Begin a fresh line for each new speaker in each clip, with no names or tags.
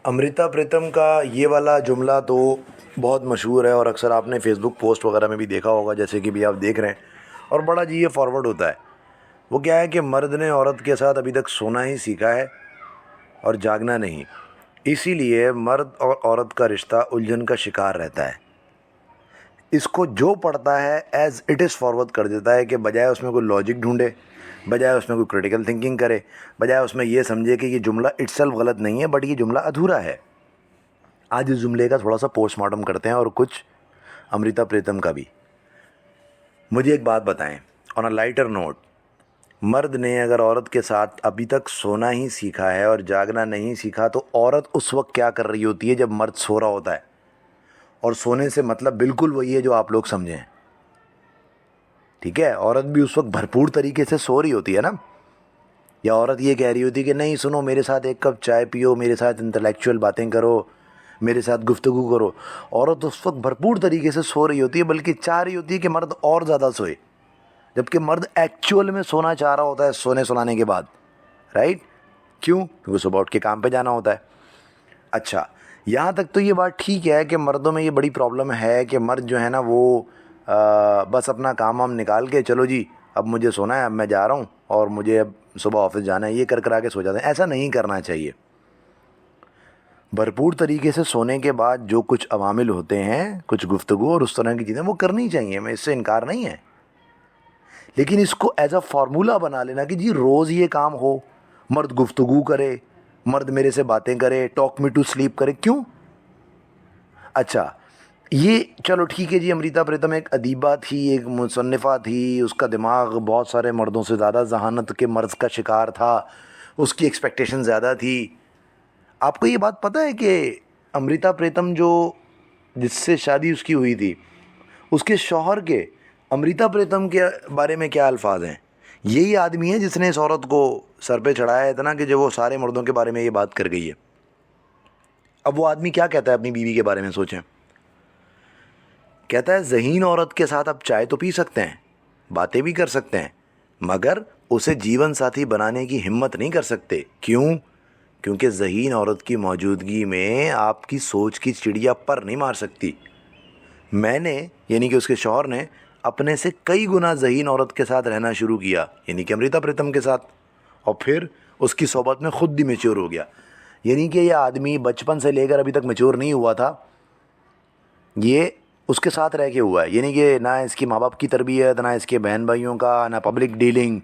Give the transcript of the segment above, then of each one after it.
अमृता प्रीतम का ये वाला जुमला तो बहुत मशहूर है और अक्सर आपने फेसबुक पोस्ट वगैरह में भी देखा होगा, जैसे कि भी आप देख रहे हैं। और बड़ा जी ये फॉरवर्ड होता है। वो क्या है कि मर्द ने औरत के साथ अभी तक सोना ही सीखा है और जागना नहीं। इसीलिए मर्द और औरत का रिश्ता उलझन का शिकार रहता है। इसको जो पढ़ता है एज इट इज़ फॉरवर्ड कर देता है कि बजाय उसमें कोई लॉजिक ढूंढे, बजाय उसमें कोई क्रिटिकल थिंकिंग करे, बजाय उसमें ये समझे कि ये जुमला इटसेल्फ गलत नहीं है बट ये जुमला अधूरा है। आज इस जुमले का थोड़ा सा पोस्टमार्टम करते हैं और कुछ अमृता प्रीतम का भी। मुझे एक बात बताएं ऑन अ लाइटर नोट, मर्द ने अगर औरत के साथ अभी तक सोना ही सीखा है और जागना नहीं सीखा तो औरत उस वक्त क्या कर रही होती है जब मर्द सो रहा होता है। और सोने से मतलब बिल्कुल वही है जो आप लोग समझें, ठीक है। औरत भी उस वक्त भरपूर तरीके से सो रही होती है ना, या औरत ये कह रही होती है कि नहीं सुनो, मेरे साथ एक कप चाय पियो, मेरे साथ इंटेलेक्चुअल बातें करो, मेरे साथ गुफ्तगू करो। औरत उस वक्त भरपूर तरीके से सो रही होती है, बल्कि चाह रही होती है कि मर्द और ज़्यादा सोए, जबकि मर्द एक्चुअल में सोना चाह रहा होता है सोने सुलाने के बाद, राइट। क्यों? क्योंकि सुबह उठ के काम पे जाना होता है। अच्छा, यहाँ तक तो ये बात ठीक है कि मर्दों में ये बड़ी प्रॉब्लम है कि मर्द जो है ना वो बस अपना काम वाम निकाल के चलो जी अब मुझे सोना है, अब मैं जा रहा हूँ और मुझे अब सुबह ऑफिस जाना है, ये कर करा के सो जाते हैं। ऐसा नहीं करना चाहिए। भरपूर तरीके से सोने के बाद जो कुछ अवामिल होते हैं, कुछ गुफ्तगू और उस तरह की चीज़ें वो करनी चाहिए, मैं इससे इनकार नहीं है। लेकिन इसको एज अ फार्मूला बना लेना कि जी रोज़ ये काम हो, मर्द गुफ्तगू करे, मर्द मेरे से बातें करे, टॉक मी टू स्लीप करे, क्यों? अच्छा, ये चलो ठीक है जी, अमृता प्रीतम एक अदीबा थी, एक मुसन्निफ़ा थी, उसका दिमाग बहुत सारे मर्दों से ज़्यादा जहानत के मर्ज़ का शिकार था, उसकी एक्सपेक्टेशन ज़्यादा थी। आपको ये बात पता है कि अमृता प्रीतम जो जिससे शादी उसकी हुई थी, उसके शौहर के अमृता प्रीतम के बारे में क्या अल्फाज हैं? यही आदमी है जिसने इस औरत को सर पे चढ़ाया इतना कि जो वो सारे मर्दों के बारे में ये बात कर गई है। अब वो आदमी क्या कहता है अपनी बीवी के बारे में, सोचें। कहता है ज़हीन औरत के साथ आप चाय तो पी सकते हैं, बातें भी कर सकते हैं, मगर उसे जीवन साथी बनाने की हिम्मत नहीं कर सकते। क्यों? क्योंकि ज़हीन औरत की मौजूदगी में आपकी सोच की चिड़िया पर नहीं मार सकती। मैंने यानी कि उसके शौहर ने अपने से कई गुना ज़हीन औरत के साथ रहना शुरू किया, यानी कि अमृता प्रीतम के साथ, और फिर उसकी सोबत में ख़ुद भी मैच्योर हो गया। यानी कि यह आदमी बचपन से लेकर अभी तक मैच्योर नहीं हुआ था, ये उसके साथ रह के हुआ है। यानी कि ना इसकी माँ बाप की तरबियत, ना इसके बहन भाइयों का, ना पब्लिक डीलिंग,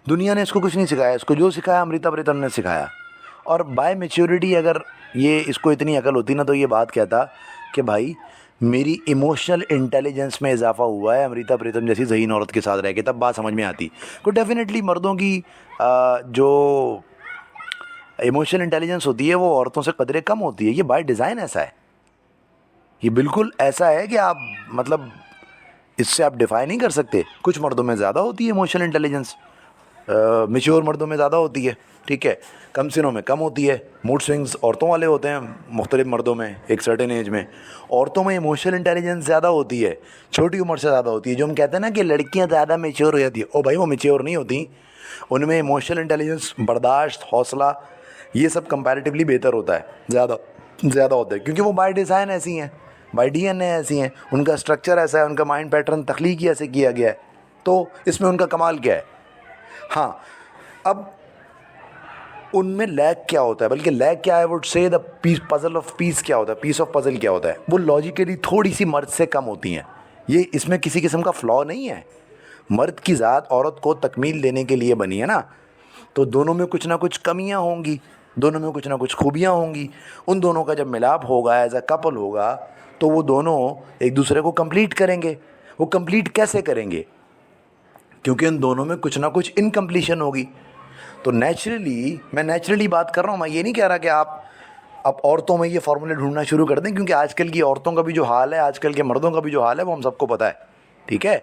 दुनिया ने इसको कुछ नहीं सिखाया। इसको जो सिखाया अमृता प्रीतम ने सिखाया। और बाय मैच्योरिटी अगर ये इसको इतनी अकल होती ना तो ये बात कहता कि भाई मेरी इमोशनल इंटेलिजेंस में इजाफा हुआ है अमृता प्रीतम जैसी ज़हीन औरत के साथ रह के, तब बात समझ में आती। तो डेफिनेटली मर्दों की जो इमोशनल इंटेलिजेंस होती है वो औरतों से कदरे कम होती है। ये बाय डिज़ाइन ऐसा है, ये बिल्कुल ऐसा है कि आप मतलब इससे आप डिफाइन नहीं कर सकते। कुछ मर्दों में ज़्यादा होती है इमोशनल इंटेलिजेंस, मैच्योर मर्दों में ज़्यादा होती है, ठीक है। कम सिनों में कम होती है। मूड स्विंग्स औरतों वाले होते हैं मुख्तलिफ मर्दों में एक सर्टेन एज में। औरतों में इमोशनल इंटेलिजेंस ज़्यादा होती है, छोटी उम्र से ज़्यादा होती है। जो हम कहते हैं ना कि लड़कियां ज़्यादा मैच्योर हो जाती है, ओ भाई वो मैच्योर नहीं होती। उनमें इमोशनल इंटेलिजेंस, बर्दाश्त, हौसला, ये सब कंपैरेटिवली बेहतर होता है, ज़्यादा होता है, क्योंकि वो बाय डिज़ाइन ऐसी हैं, बाय डीएनए ऐसी हैं, उनका स्ट्रक्चर ऐसा है, उनका माइंड पैटर्न तख्लीकी ऐसे किया गया है। तो इसमें उनका कमाल क्या है? हाँ, अब उनमें लैग क्या होता है, बल्कि लैग क्या है, वुड से the piece puzzle of piece क्या होता है, पीस ऑफ पजल क्या होता है, वो लॉजिकली थोड़ी सी मर्द से कम होती हैं। ये इसमें किसी किस्म का फ्लॉ नहीं है। मर्द की ज़ात औरत को तकमील देने के लिए बनी है ना, तो दोनों में कुछ ना कुछ कमियां होंगी, दोनों में कुछ ना कुछ खूबियां होंगी। उन दोनों का जब मिलाप होगा, एज अ कपल होगा, तो वो दोनों एक दूसरे को कंप्लीट करेंगे। वो कंप्लीट कैसे करेंगे? क्योंकि उन दोनों में कुछ ना कुछ इनकम्प्लीशन होगी। तो नेचुरली, मैं नेचुरली बात कर रहा हूँ, मैं ये नहीं कह रहा कि आप औरतों में ये फार्मूले ढूंढना शुरू कर दें, क्योंकि आजकल की औरतों का भी जो हाल है, आजकल के मर्दों का भी जो हाल है, वो हम सबको पता है, ठीक है।